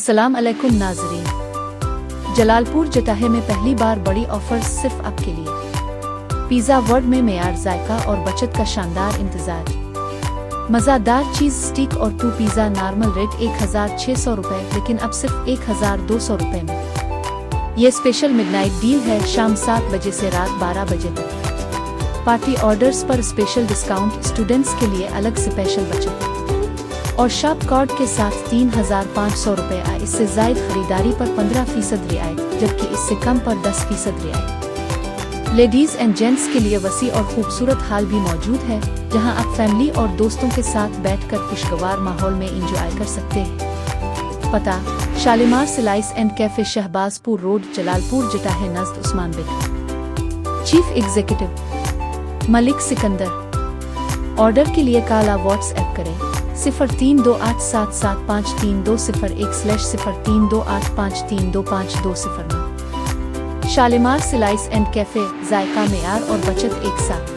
अस्सलाम अलैकुम नाज़रीन। जलालपुर जटाहे में पहली बार बड़ी ऑफर्स सिर्फ आपके लिए। पिज़्ज़ा वर्ल्ड में मेयार, जायका और बचत का शानदार इंतजार। मज़ेदार चीज़ स्टिक और 2 पिज़्ज़ा नॉर्मल रेट 1600 रुपये, लेकिन अब सिर्फ 1200 रुपये में। ये स्पेशल मिडनाइट डील है, शाम 7 बजे से रात 12 बजे तक। पार्टी ऑर्डर्स पर स्पेशल डिस्काउंट, स्टूडेंट्स के लिए अलग स्पेशल बचत और शॉप कार्ड के साथ 3500 रुपये आए। इससे ज़ायद खरीदारी पर 15% रियायत, जबकि इससे कम पर 10% रियायत। लेडीज एंड जेंट्स के लिए वसी और खूबसूरत हॉल भी मौजूद है, जहां आप फैमिली और दोस्तों के साथ बैठकर खुशगवार माहौल में एंजॉय कर सकते हैं। पता: Shalimar slice and cafe, Shahbazpur road, Jalalpur Jattan, नज़द Usman Baig. Chief executive Malik Sikandar. Order के लिए काला व्हाट्सएप करें 0328775201/0328532520। शालीमार स्लाइस एंड कैफे, जायका, मेयार और बचत एक साथ।